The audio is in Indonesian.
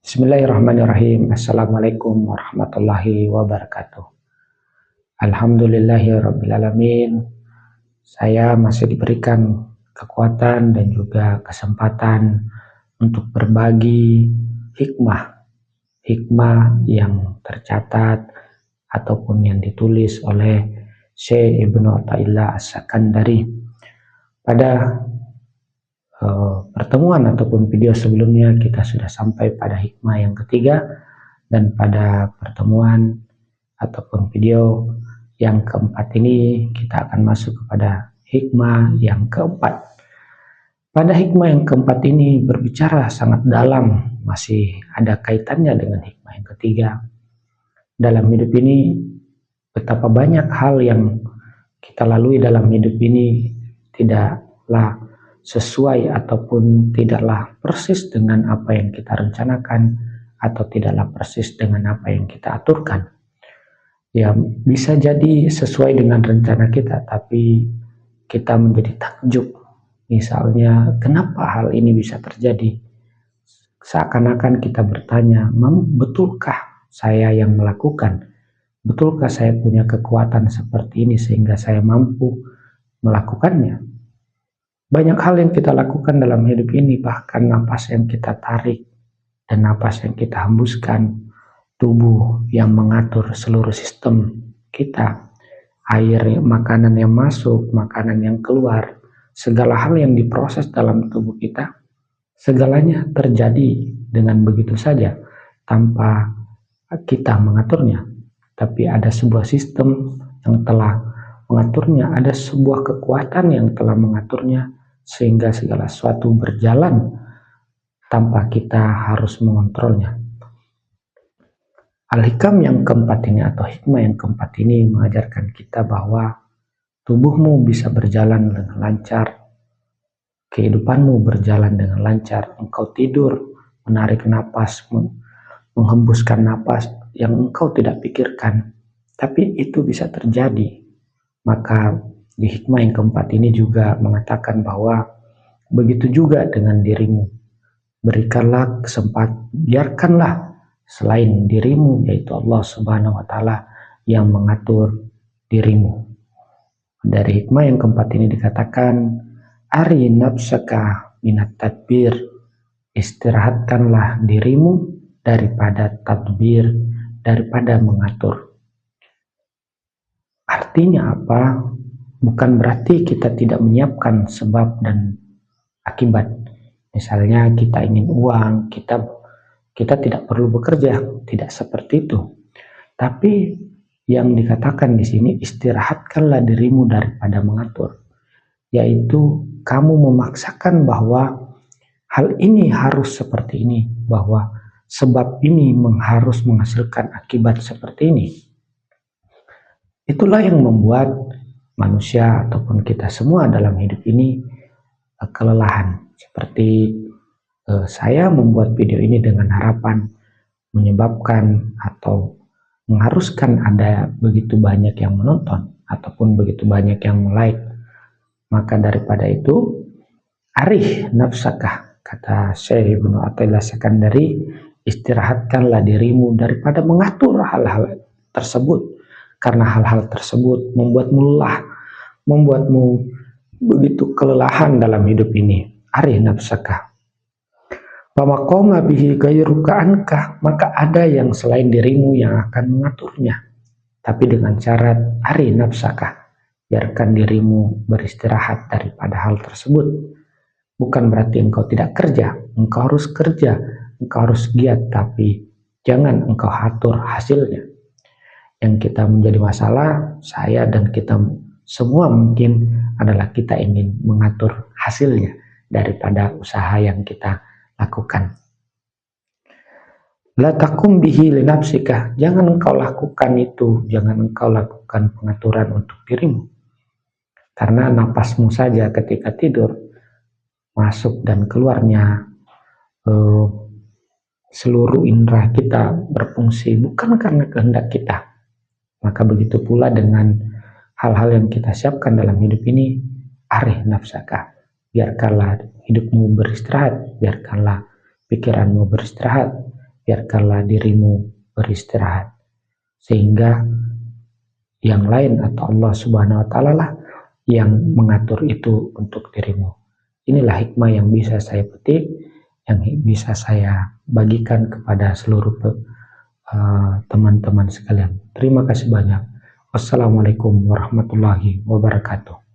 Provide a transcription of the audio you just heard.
Bismillahirrahmanirrahim. Assalamualaikum warahmatullahi wabarakatuh. Alhamdulillahirabbil alamin. Saya masih diberikan kekuatan dan juga kesempatan untuk berbagi hikmah yang tercatat ataupun yang ditulis oleh Syekh Ibnu Athaillah As-Sakandari. Pada pertemuan ataupun video sebelumnya kita sudah sampai pada hikmah yang ketiga, dan pada pertemuan ataupun video yang keempat ini kita akan masuk kepada hikmah yang keempat. Pada hikmah yang keempat ini berbicara sangat dalam, masih ada kaitannya dengan hikmah yang ketiga. Dalam hidup ini betapa banyak hal yang kita lalui dalam hidup ini tidaklah sesuai ataupun tidaklah persis dengan apa yang kita rencanakan atau tidaklah persis dengan apa yang kita aturkan. Ya, bisa jadi sesuai dengan rencana kita, tapi kita menjadi takjub. Misalnya, kenapa hal ini bisa terjadi? Seakan-akan kita bertanya, betulkah saya yang melakukan? Betulkah saya punya kekuatan seperti ini sehingga saya mampu melakukannya? Banyak hal yang kita lakukan dalam hidup ini, bahkan napas yang kita tarik dan napas yang kita hembuskan, tubuh yang mengatur seluruh sistem kita, air, makanan yang masuk, makanan yang keluar, segala hal yang diproses dalam tubuh kita, segalanya terjadi dengan begitu saja tanpa kita mengaturnya. Tapi ada sebuah sistem yang telah mengaturnya, ada sebuah kekuatan yang telah mengaturnya, sehingga segala sesuatu berjalan tanpa kita harus mengontrolnya. Al-Hikam yang keempat ini atau hikmah yang keempat ini mengajarkan kita bahwa tubuhmu bisa berjalan dengan lancar, kehidupanmu berjalan dengan lancar, engkau tidur, menarik napas, menghembuskan napas yang engkau tidak pikirkan, tapi itu bisa terjadi. Maka di hikmah yang keempat ini juga mengatakan bahwa begitu juga dengan dirimu. Berikanlah kesempatan, biarkanlah selain dirimu, yaitu Allah Subhanahu wa Ta'ala, yang mengatur dirimu. Dari hikmah yang keempat ini dikatakan, ari nafsaka minat tadbir, istirahatkanlah dirimu daripada tadbir, daripada mengatur. Artinya apa? Bukan berarti kita tidak menyiapkan sebab dan akibat. Misalnya kita ingin uang, kita tidak perlu bekerja, tidak seperti itu. Tapi yang dikatakan di sini, istirahatkanlah dirimu daripada mengatur, yaitu kamu memaksakan bahwa hal ini harus seperti ini, bahwa sebab ini harus menghasilkan akibat seperti ini. Itulah yang membuat manusia ataupun kita semua dalam hidup ini kelelahan. Seperti saya membuat video ini dengan harapan menyebabkan atau mengharuskan ada begitu banyak yang menonton ataupun begitu banyak yang like. Maka daripada itu, arih nafsakah, kata Syekh Ibnu Athaillah As-Sakandari, istirahatkanlah dirimu daripada mengatur hal-hal tersebut. Karena hal-hal tersebut membuatmu lelah, membuatmu begitu kelelahan dalam hidup ini. Arih nafsakah. Pamaqoma bihi gairuka anka, maka ada yang selain dirimu yang akan mengaturnya. Tapi dengan syarat arih nafsakah, biarkan dirimu beristirahat daripada hal tersebut. Bukan berarti engkau tidak kerja, engkau harus kerja, engkau harus giat, tapi jangan engkau atur hasilnya. Yang kita menjadi masalah, saya dan kita semua mungkin adalah kita ingin mengatur hasilnya daripada usaha yang kita lakukan. La takum bihi li nafsika, jangan engkau lakukan itu, jangan engkau lakukan pengaturan untuk dirimu. Karena napasmu saja ketika tidur, masuk dan keluarnya seluruh indera kita berfungsi bukan karena kehendak kita. Maka begitu pula dengan hal-hal yang kita siapkan dalam hidup ini, arih nafsaka, biarkanlah hidupmu beristirahat, biarkanlah pikiranmu beristirahat, biarkanlah dirimu beristirahat, sehingga yang lain atau Allah Subhanahu wa Ta'ala lah yang mengatur itu untuk dirimu. Inilah hikmah yang bisa saya petik, yang bisa saya bagikan kepada seluruh teman-teman sekalian. Terima kasih banyak. Wassalamualaikum warahmatullahi wabarakatuh.